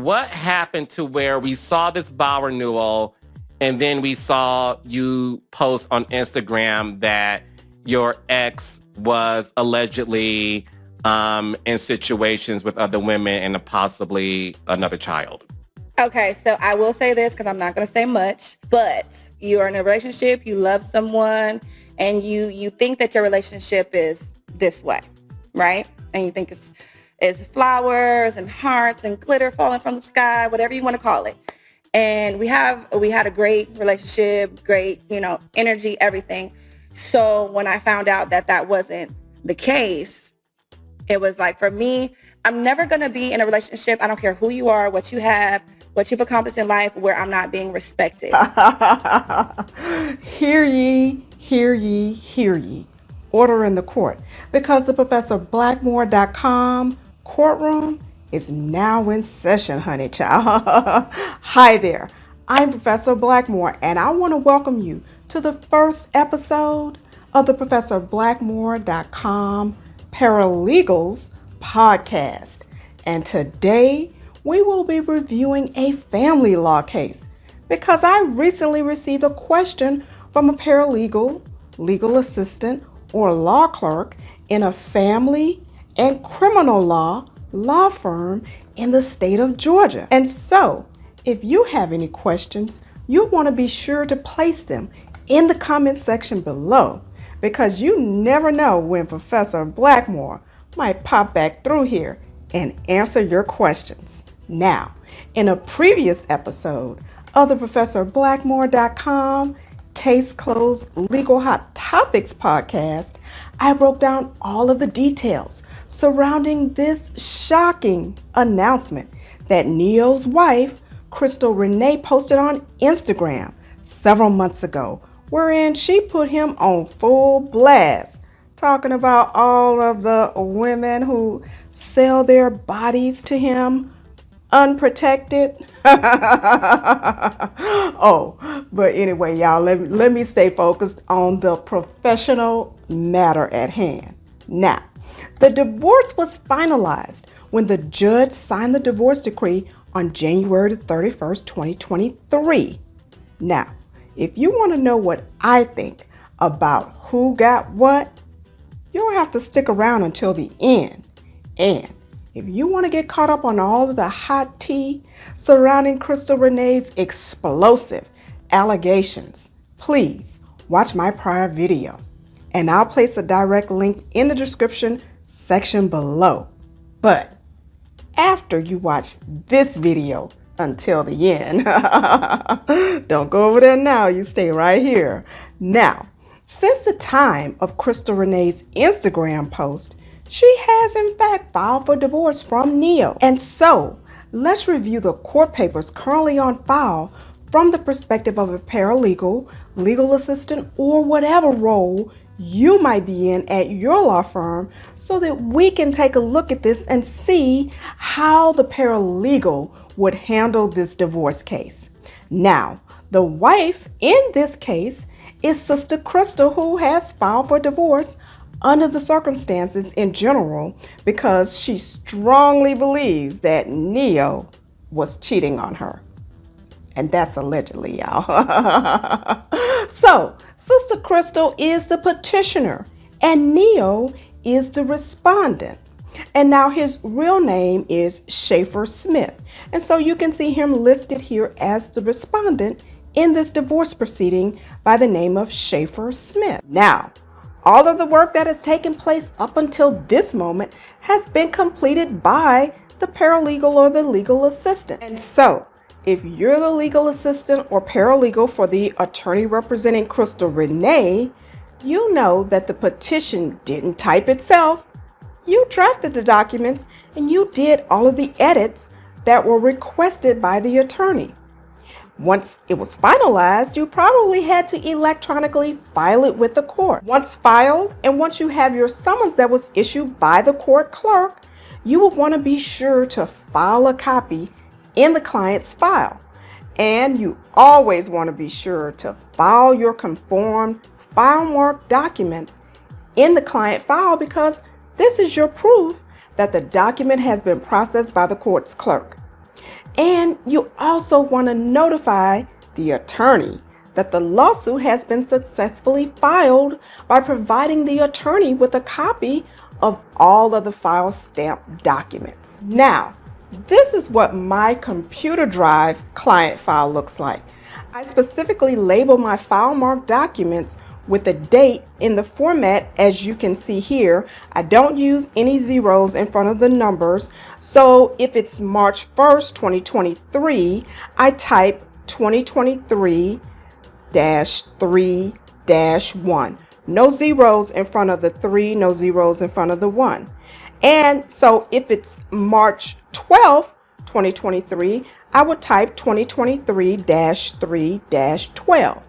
what happened to where we saw this vow renewal and then we saw you post on Instagram that your ex was allegedly in situations with other women and possibly another child? Okay, so I will say this because I'm not going to say much, but you are in a relationship, you love someone, and you think that your relationship is this way, right? And you think it's flowers and hearts and glitter falling from the sky, whatever you want to call it. And we had a great relationship, great, energy, everything. So when I found out that that wasn't the case, it was like, for me, I'm never going to be in a relationship. I don't care who you are, what you have, what you've accomplished in life, where I'm not being respected. Hear ye, hear ye, hear ye. Order in the court. Because the ProfessorBlackmore.com courtroom is now in session, honey child. Hi there. I'm Professor Blackmore, and I want to welcome you to the first episode of the ProfessorBlackmore.com Paralegals podcast. And today we will be reviewing a family law case because I recently received a question from a paralegal, legal assistant, or law clerk in a family and criminal law firm in the state of Georgia. And so, if you have any questions, you want to be sure to place them in the comment section below, because you never know when Professor Blackmore might pop back through here and answer your questions. Now, in a previous episode of the ProfessorBlackmore.com Case Closed Legal Hot Topics podcast, I broke down all of the details surrounding this shocking announcement that Neyo's wife, Crystal Renay, posted on Instagram several months ago, wherein she put him on full blast, talking about all of the women who sell their bodies to him unprotected. Oh, but anyway, y'all, let me stay focused on the professional matter at hand. Now, the divorce was finalized when the judge signed the divorce decree on January 31st, 2023. Now, if you want to know what I think about who got what, you'll have to stick around until the end. And if you want to get caught up on all of the hot tea surrounding Crystal Renay's explosive allegations, please watch my prior video, and I'll place a direct link in the description section below. But after you watch this video until the end, don't go over there now, you stay right here. Now, since the time of Crystal Renay's Instagram post, she has in fact filed for divorce from Neyo. And so, let's review the court papers currently on file from the perspective of a paralegal, legal assistant, or whatever role you might be in at your law firm, so that we can take a look at this and see how the paralegal would handle this divorce case. Now, the wife in this case is Sister Crystal, who has filed for divorce under the circumstances in general because she strongly believes that Neyo was cheating on her. And that's allegedly, y'all. So, Sister Crystal is the petitioner and Neyo is the respondent. And now his real name is Shaffer Smith. And so you can see him listed here as the respondent in this divorce proceeding by the name of Shaffer Smith. Now, all of the work that has taken place up until this moment has been completed by the paralegal or the legal assistant. And so, if you're the legal assistant or paralegal for the attorney representing Crystal Renay, you know that the petition didn't type itself. You drafted the documents and you did all of the edits that were requested by the attorney. Once it was finalized, you probably had to electronically file it with the court. Once filed, and once you have your summons that was issued by the court clerk, you will want to be sure to file a copy in the client's file. And you always want to be sure to file your conformed file marked documents in the client file, because this is your proof that the document has been processed by the court's clerk. And you also want to notify the attorney that the lawsuit has been successfully filed by providing the attorney with a copy of all of the file stamp documents. Now, this is what my computer drive client file looks like. I specifically label my file marked documents with a date in the format as you can see here. I don't use any zeros in front of the numbers. So if it's March 1st, 2023, I type 2023-3-1. No zeros in front of the 3, no zeros in front of the 1. And so if it's March 12th, 2023, I would type 2023-3-12.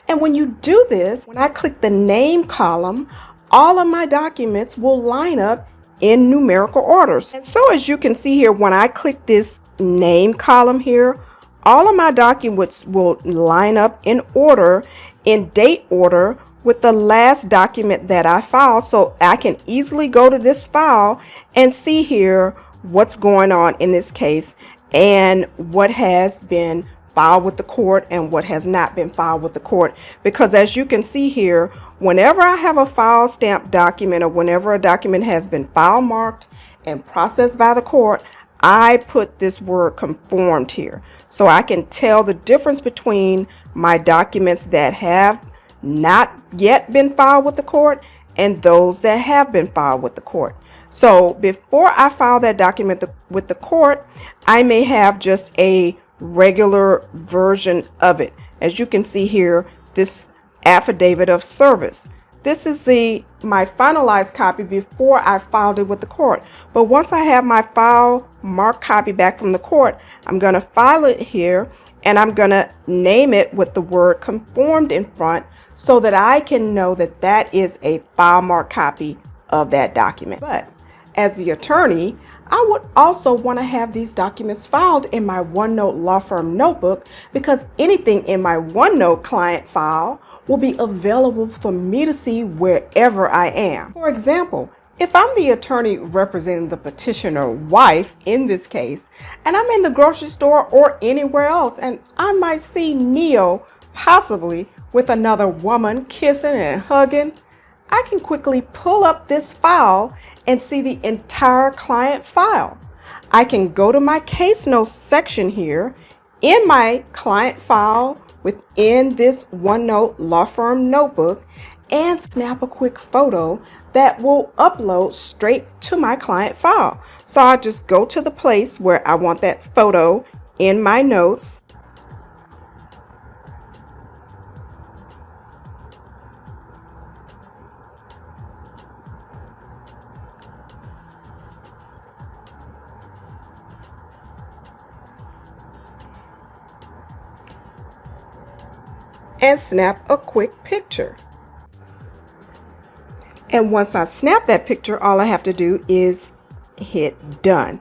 And when you do this, when I click the name column, all of my documents will line up in numerical orders. And so as you can see here, when I click this name column here, all of my documents will line up in order, in date order, with the last document that I filed. So I can easily go to this file and see here what's going on in this case and what has been filed with the court and what has not been filed with the court. Because as you can see here, whenever I have a file stamp document or whenever a document has been file marked and processed by the court, I put this word conformed here. So I can tell the difference between my documents that have not yet been filed with the court and those that have been filed with the court. So before I file that document with the court, I may have just a regular version of it. As you can see here, this affidavit of service. This is my finalized copy before I filed it with the court. But once I have my file marked copy back from the court, I'm going to file it here and I'm going to name it with the word conformed in front so that I can know that that is a file marked copy of that document. But as the attorney, I would also want to have these documents filed in my OneNote law firm notebook, because anything in my OneNote client file will be available for me to see wherever I am. For example, if I'm the attorney representing the petitioner wife in this case, and I'm in the grocery store or anywhere else, and I might see Neyo possibly with another woman kissing and hugging, I can quickly pull up this file and see the entire client file. I can go to my case notes section here in my client file within this OneNote law firm notebook and snap a quick photo that will upload straight to my client file. So I just go to the place where I want that photo in my notes. And snap a quick picture. And once I snap that picture, all I have to do is hit done.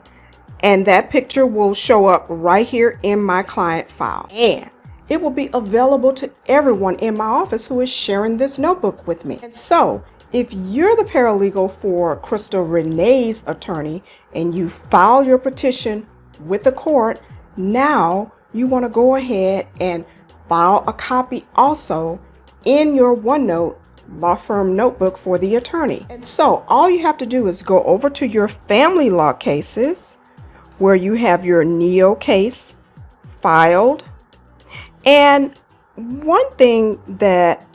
And that picture will show up right here in my client file. And it will be available to everyone in my office who is sharing this notebook with me. And so if you're the paralegal for Crystal Renay's attorney and you file your petition with the court, now you want to go ahead and file a copy also in your OneNote law firm notebook for the attorney. And so all you have to do is go over to your family law cases where you have your Neyo case filed. And one thing that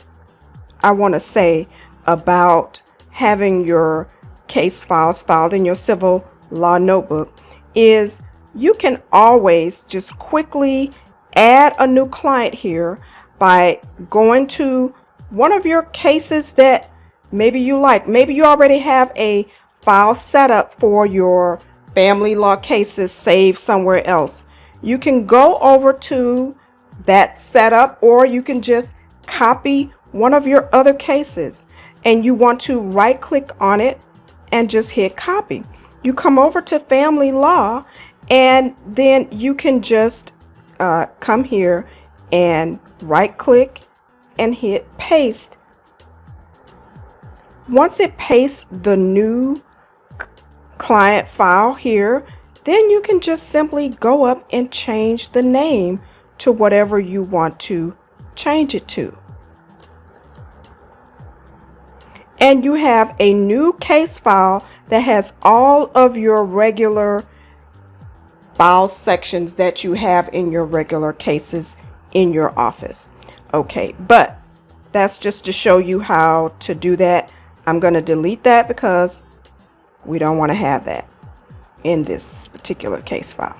I want to say about having your case files filed in your civil law notebook is you can always just quickly add a new client here by going to one of your cases that maybe you like. Maybe you already have a file set up for your family law cases saved somewhere else. You can go over to that setup, or you can just copy one of your other cases and you want to right click on it and just hit copy. You come over to family law and then you can just come here and right click and hit paste. Once it pastes the new client file here, then you can just simply go up and change the name to whatever you want to change it to. And you have a new case file that has all of your regular file sections that you have in your regular cases in your office. Okay, but that's just to show you how to do that. I'm going to delete that because we don't want to have that in this particular case file.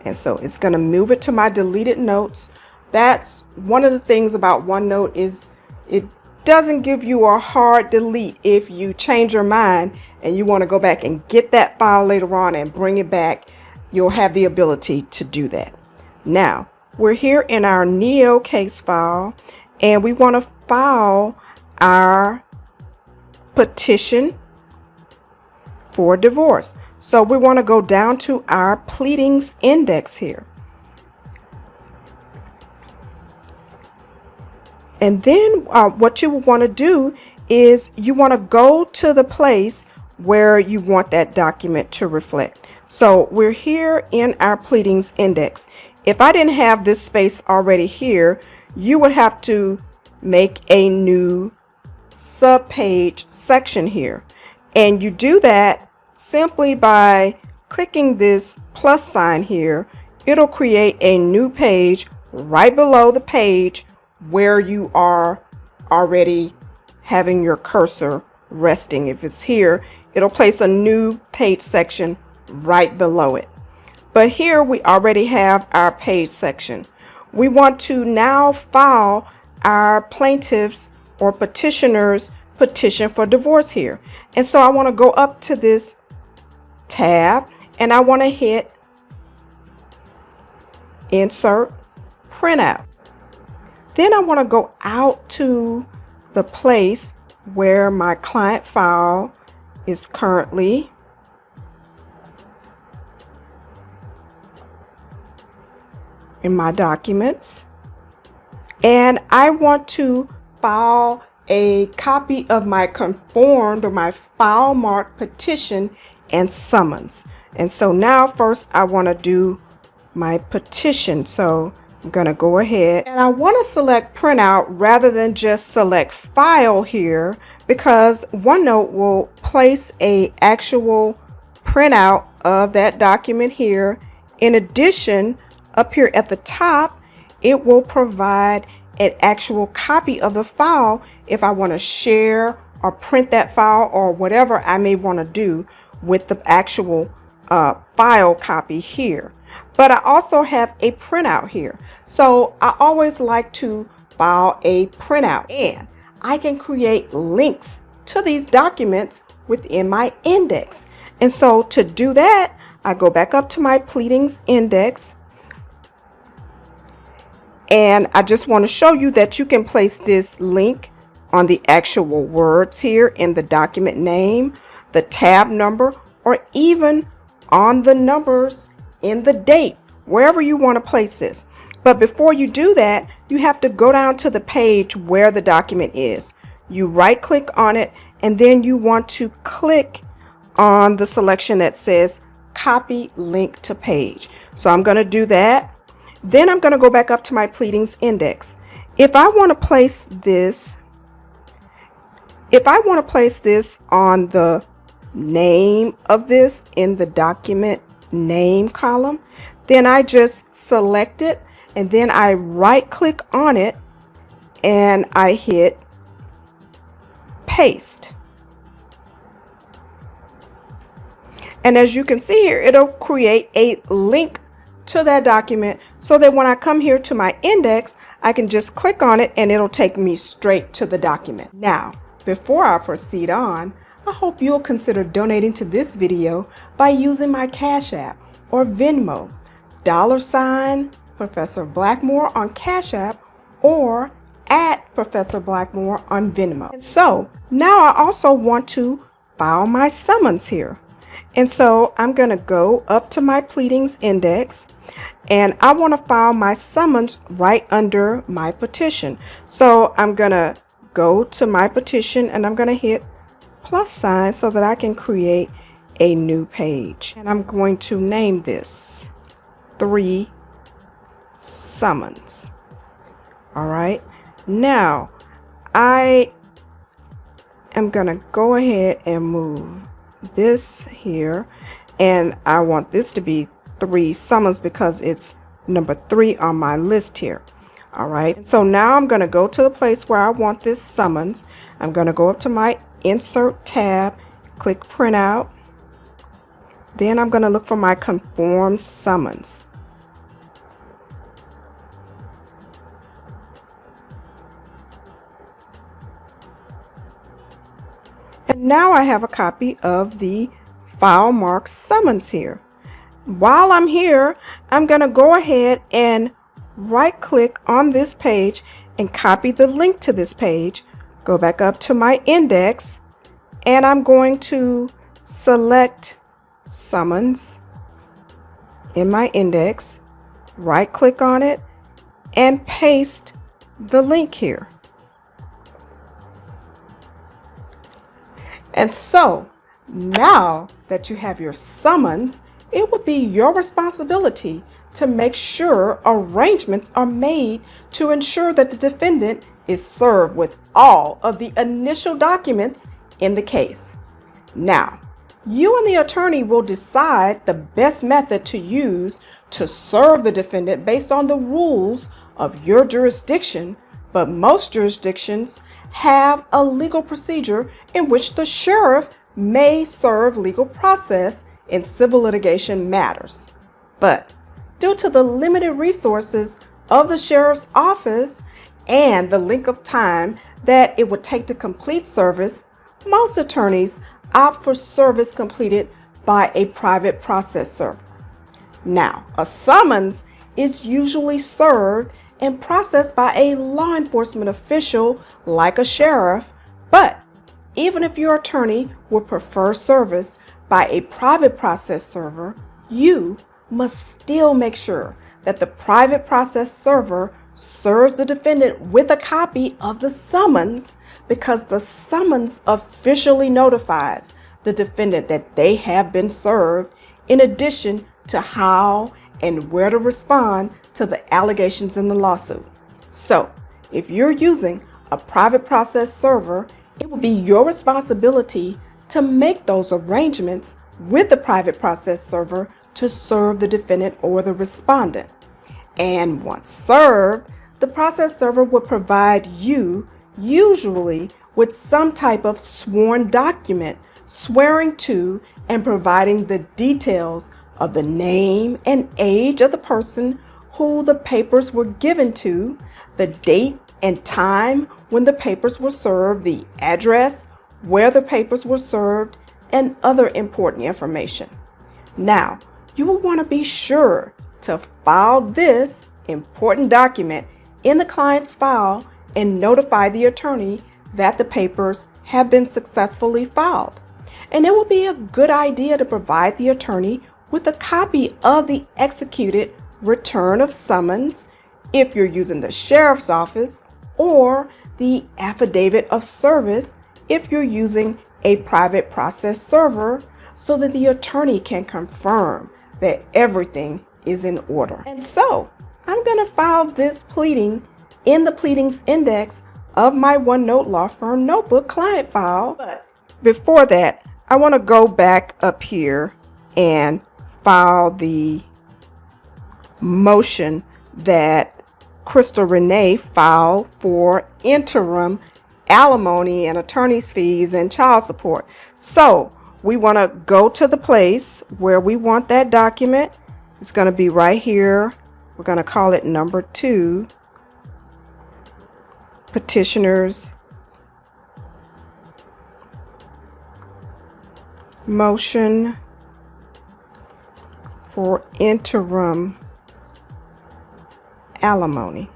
And so it's going to move it to my deleted notes. That's one of the things about OneNote is it doesn't give you a hard delete if you change your mind and you want to go back and get that file later on and bring it back. You'll have the ability to do that. Now, we're here in our Neyo case file and we want to file our petition for divorce. So we want to go down to our pleadings index here. And then what you want to do is you want to go to the place where you want that document to reflect. So we're here in our pleadings index. If I didn't have this space already here, you would have to make a new subpage section here. And you do that simply by clicking this plus sign here. It'll create a new page right below the page where you are already having your cursor resting. If it's here, it'll place a new page section right below it. But here we already have our page section. We want to now file our plaintiff's or petitioner's petition for divorce here. And so I want to go up to this tab and I want to hit insert printout. Then I want to go out to the place where my client file is currently. In my documents. And I want to file a copy of my conformed or my file marked petition and summons. And so now first I want to do my petition. So I'm going to go ahead and I want to select printout rather than just select file here, because OneNote will place a actual printout of that document here. In addition, up here at the top, it will provide an actual copy of the file if I want to share or print that file or whatever I may want to do with the actual file copy here. But I also have a printout here. So I always like to file a printout, and I can create links to these documents within my index. And so to do that, I go back up to my pleadings index. And I just want to show you that you can place this link on the actual words here in the document name, the tab number, or even on the numbers in the date, wherever you want to place this. But before you do that, you have to go down to the page where the document is. You right click on it, and then you want to click on the selection that says copy link to page. So I'm going to do that. Then I'm going to go back up to my pleadings index. If I want to place this on the name of this in the document name column, then I just select it and then I right click on it and I hit paste. And as you can see here, it'll create a link to that document so that when I come here to my index, I can just click on it and it'll take me straight to the document. Now, before I proceed on, I hope you'll consider donating to this video by using my Cash App or Venmo, $ Professor Blackmore on Cash App or at Professor Blackmore on Venmo. And so now I also want to file my summons here. And so I'm going to go up to my pleadings index and I want to file my summons right under my petition. So I'm going to go to my petition and I'm going to hit plus sign so that I can create a new page. And I'm going to name this 3 summons. All right. Now, I am going to go ahead and move this here. And I want this to be 3 summons because it's number 3 on my list here. All right. So now I'm going to go to the place where I want this summons. I'm going to go up to my Insert tab, click Print Out. Then I'm going to look for my Conform Summons. And now I have a copy of the file marked summons here. While I'm here, I'm going to go ahead and right click on this page and copy the link to this page. Go back up to my index and I'm going to select summons in my index, right click on it and paste the link here. And so now that you have your summons, it would be your responsibility to make sure arrangements are made to ensure that the defendant is served with all of the initial documents in the case. Now, you and the attorney will decide the best method to use to serve the defendant based on the rules of your jurisdiction, but most jurisdictions have a legal procedure in which the sheriff may serve legal process in civil litigation matters. But due to the limited resources of the sheriff's office and the length of time that it would take to complete service, most attorneys opt for service completed by a private process server. Now, a summons is usually served and processed by a law enforcement official like a sheriff, but even if your attorney would prefer service by a private process server, you must still make sure that the private process server serves the defendant with a copy of the summons, because the summons officially notifies the defendant that they have been served, in addition to how and where to respond to the allegations in the lawsuit. So, if you're using a private process server, it will be your responsibility to make those arrangements with the private process server to serve the defendant or the respondent. And once served, the process server will provide you, usually with some type of sworn document, swearing to and providing the details of the name and age of the person who the papers were given to, the date and time when the papers were served, the address where the papers were served, and other important information. Now, you will want to be sure to file this important document in the client's file and notify the attorney that the papers have been successfully filed. And it will be a good idea to provide the attorney with a copy of the executed return of summons if you're using the sheriff's office, or the affidavit of service if you're using a private process server, so that the attorney can confirm that everything is in order. And so I'm going to file this pleading in the pleadings index of my OneNote law firm notebook client file. But before that, I want to go back up here and file the motion that Crystal Renay filed for interim alimony and attorney's fees and child support. So we want to go to the place where we want that document. It's going to be right here. We're going to call it number 2, petitioner's motion for interim alimony.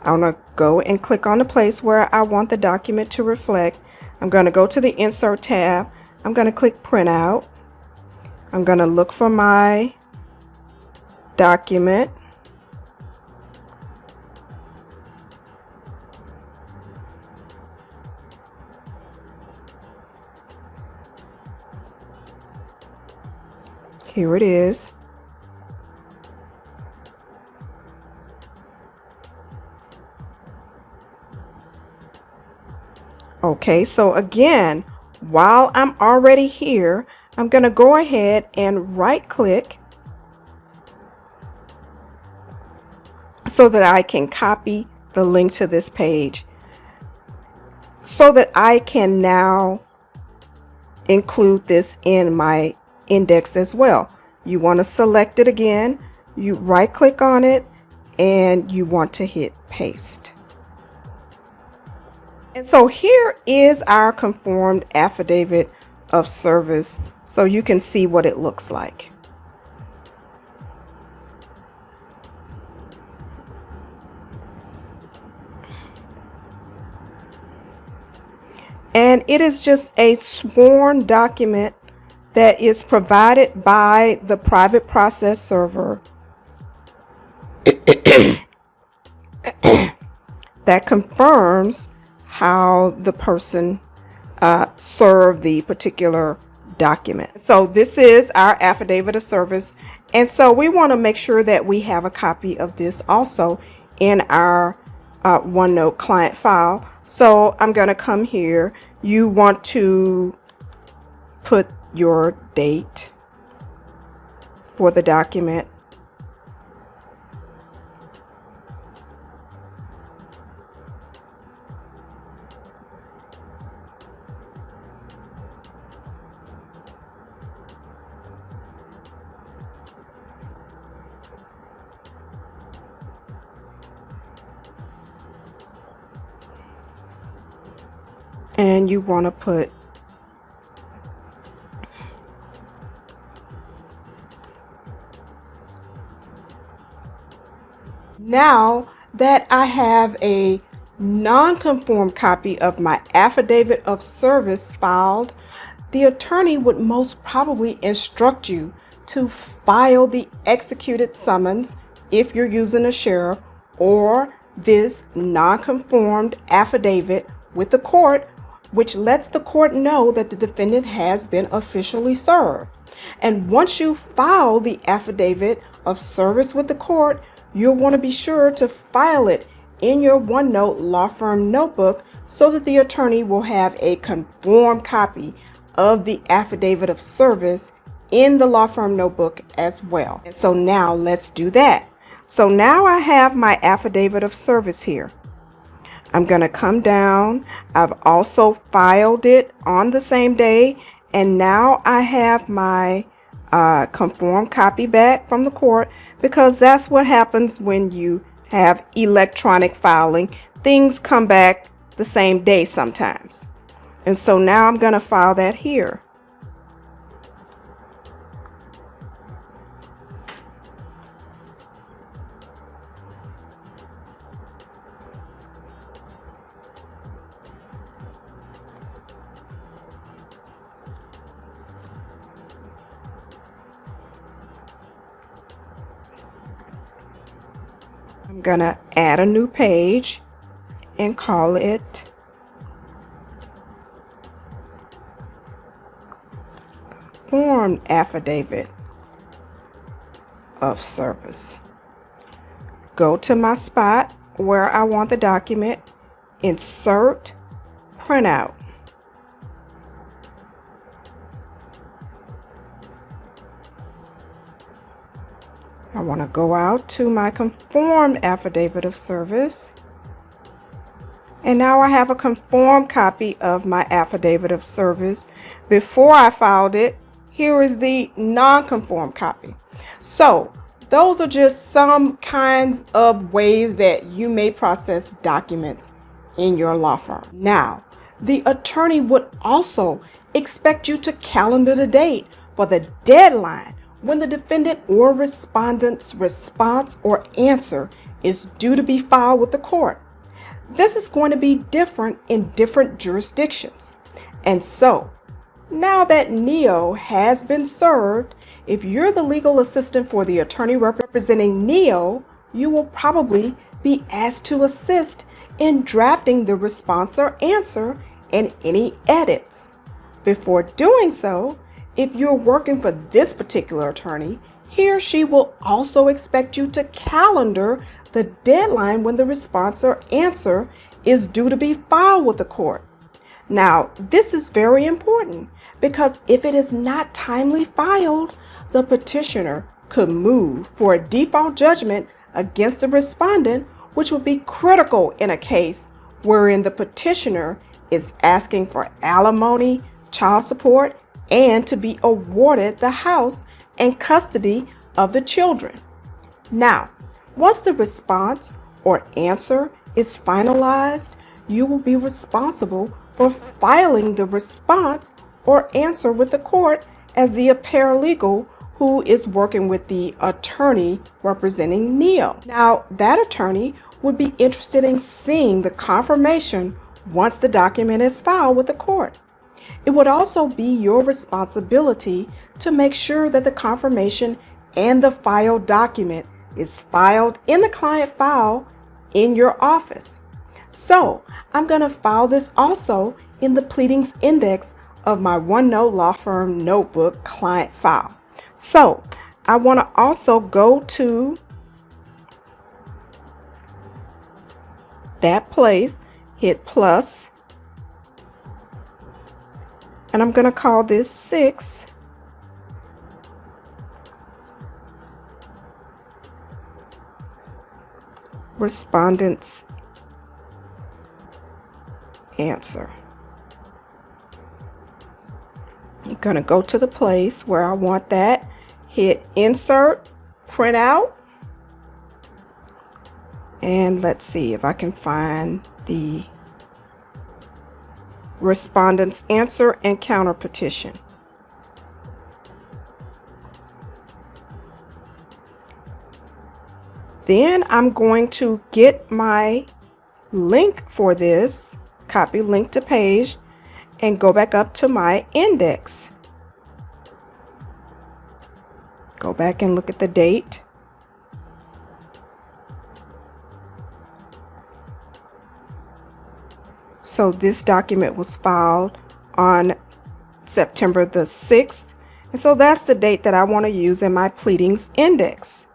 I want to go and click on the place where I want the document to reflect. I'm going to go to the Insert tab. I'm going to click Print Out. I'm going to look for my document. Here it is. Okay, so again, while I'm already here, I'm going to go ahead and right click so that I can copy the link to this page so that I can now include this in my index as well. You want to select it again, you right click on it, and you want to hit paste. And so here is our conformed affidavit of service, so you can see what it looks like. And it is just a sworn document that is provided by the private process server that confirms how the person served the particular document. So this is our affidavit of service. And so we want to make sure that we have a copy of this also in our OneNote client file. So I'm going to come here. You want to put your date for the document. And you want to put now that I have a non-conformed copy of my affidavit of service filed, the attorney would most probably instruct you to file the executed summons if you're using a sheriff, or this non-conformed affidavit with the court, which lets the court know that the defendant has been officially served. And once you file the affidavit of service with the court, you'll want to be sure to file it in your OneNote law firm notebook so that the attorney will have a conformed copy of the affidavit of service in the law firm notebook as well. And so now let's do that. So now I have my affidavit of service here. I'm going to come down. I've also filed it on the same day, and now I have my conformed copy back from the court, because that's what happens when you have electronic filing. Things come back the same day sometimes. And so now I'm going to file that here. I'm going to add a new page and call it Conformed Affidavit of Service. Go to my spot where I want the document, insert, printout. I want to go out to my conformed affidavit of service. And now I have a conformed copy of my affidavit of service. Before I filed it, here is the non-conformed copy. So those are just some kinds of ways that you may process documents in your law firm. Now, the attorney would also expect you to calendar the date for the deadline when the defendant or respondent's response or answer is due to be filed with the court. This is going to be different in different jurisdictions. And so, now that Neyo has been served, if you're the legal assistant for the attorney representing Neyo, you will probably be asked to assist in drafting the response or answer and any edits. Before doing so, If you're working for this particular attorney, he or she will also expect you to calendar the deadline when the response or answer is due to be filed with the court. Now, this is very important because if it is not timely filed, the petitioner could move for a default judgment against the respondent, which would be critical in a case wherein the petitioner is asking for alimony, child support, and to be awarded the house and custody of the children. Now, once the response or answer is finalized, you will be responsible for filing the response or answer with the court as the paralegal who is working with the attorney representing Neyo. Now, that attorney would be interested in seeing the confirmation once the document is filed with the court. It would also be your responsibility to make sure that the confirmation and the filed document is filed in the client file in your office. So I'm going to file this also in the pleadings index of my OneNote law firm notebook client file. So I want to also go to that place, hit plus, and I'm going to call this 6. Respondent's answer. I'm going to go to the place where I want that, hit insert, print out, and let's see if I can find the respondent's answer and counter petition. Then I'm going to get my link for this, copy link to page, and go back up to my index. Go back and look at the date. So this document was filed on September the 6th. And so that's the date that I want to use in my pleadings index.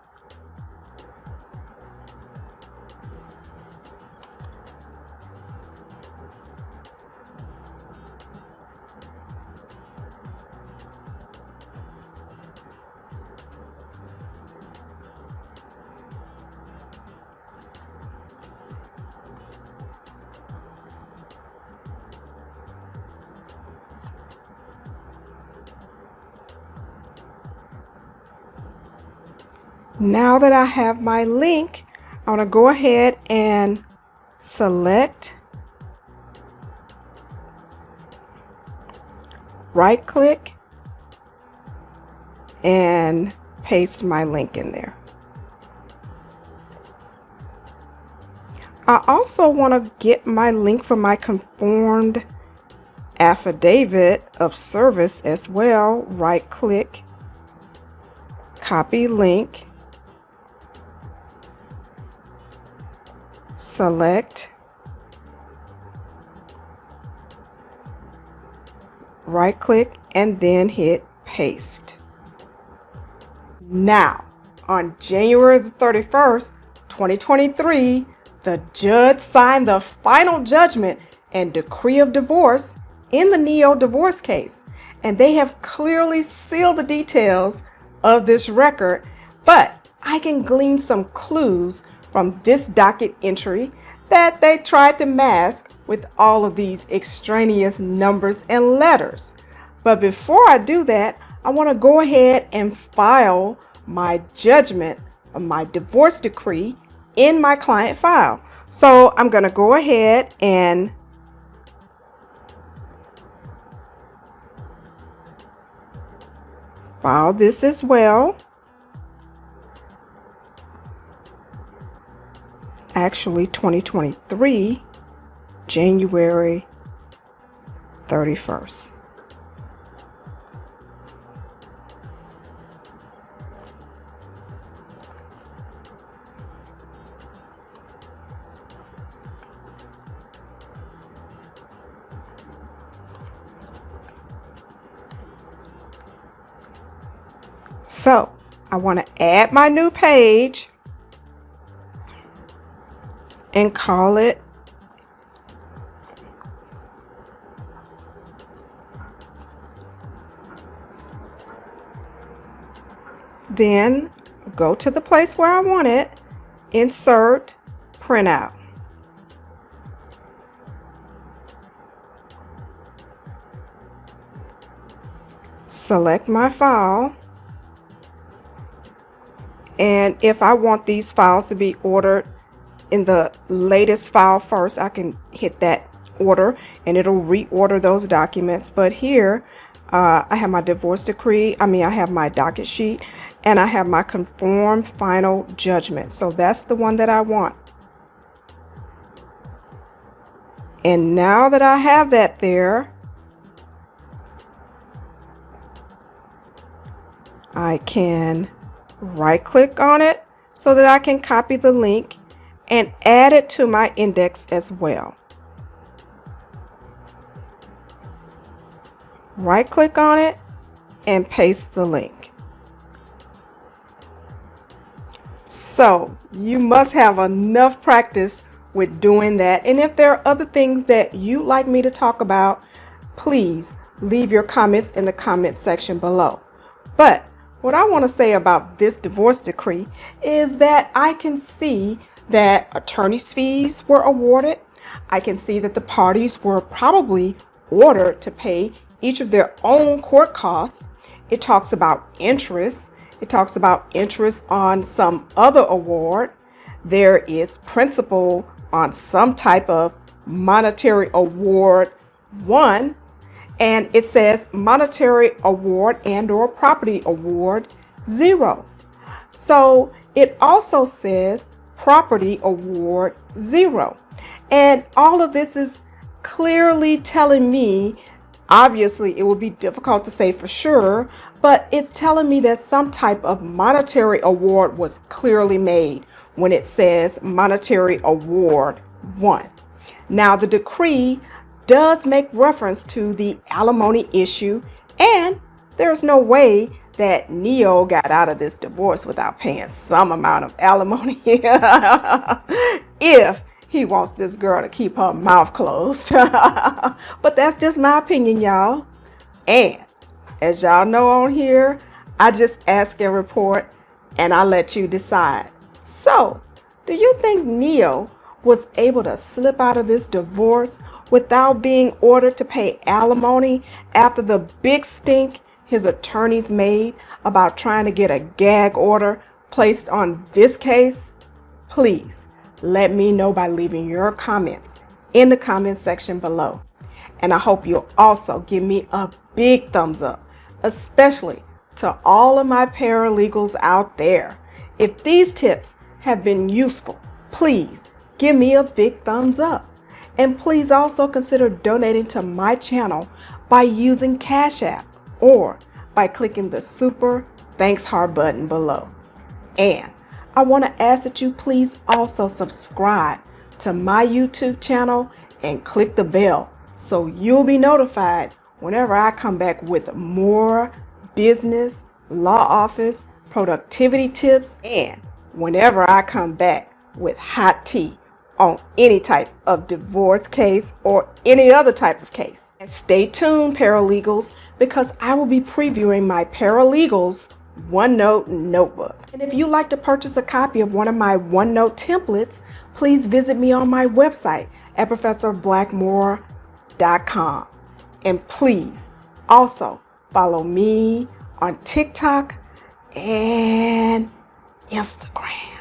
Now that I have my link, I want to go ahead and select, right click, and paste my link in there. I also want to get my link for my conformed affidavit of service as well. Right click, copy link, select, right click, and then hit paste. Now, on January the 31st, 2023, the judge signed the final judgment and decree of divorce in the Neyo divorce case, and they have clearly sealed the details of this record, but I can glean some clues from this docket entry that they tried to mask with all of these extraneous numbers and letters. But before I do that, I want to go ahead and file my judgment of my divorce decree in my client file. So I'm going to go ahead and file this as well. Actually 2023, January 31st. So I want to add my new page and call it Then go to the place where I want it, insert, printout. Select my file. And if I want these files to be ordered in the latest file first, I can hit that order and it'll reorder those documents. But here I have my divorce decree, I have my docket sheet, and I have my conformed final judgment. So that's the one that I want. And now that I have that there, I can right click on it so that I can copy the link and add it to my index as well. Right click on it and paste the link. So you must have enough practice with doing that. And if there are other things that you'd like me to talk about, please leave your comments in the comment section below. But what I want to say about this divorce decree is that I can see that attorney's fees were awarded. I can see that the parties were probably ordered to pay each of their own court costs. It talks about interest. It talks about interest on some other award. There is principal on some type of monetary award won. And it says monetary award and or property award 0. So it also says property award 0. And all of this is clearly telling me, obviously it would be difficult to say for sure, but it's telling me that some type of monetary award was clearly made when it says monetary award 1. Now the decree does make reference to the alimony issue, and there's no way that Neyo got out of this divorce without paying some amount of alimony if he wants this girl to keep her mouth closed. But that's just my opinion, y'all. And as y'all know on here, I just ask and report and I let you decide. So, do you think Neyo was able to slip out of this divorce without being ordered to pay alimony after the big stink his attorneys made about trying to get a gag order placed on this case? Please let me know by leaving your comments in the comment section below. And I hope you'll also give me a big thumbs up, especially to all of my paralegals out there. If these tips have been useful, please give me a big thumbs up. And please also consider donating to my channel by using Cash App or by clicking the super thanks heart button below. And I want to ask that you please also subscribe to my YouTube channel and click the bell so you'll be notified whenever I come back with more business, law office, productivity tips, and whenever I come back with hot tea on any type of divorce case or any other type of case. And stay tuned, paralegals, because I will be previewing my Paralegals OneNote notebook. And if you'd like to purchase a copy of one of my OneNote templates, please visit me on my website at ProfessorBlackmore.com. And please also follow me on TikTok and Instagram.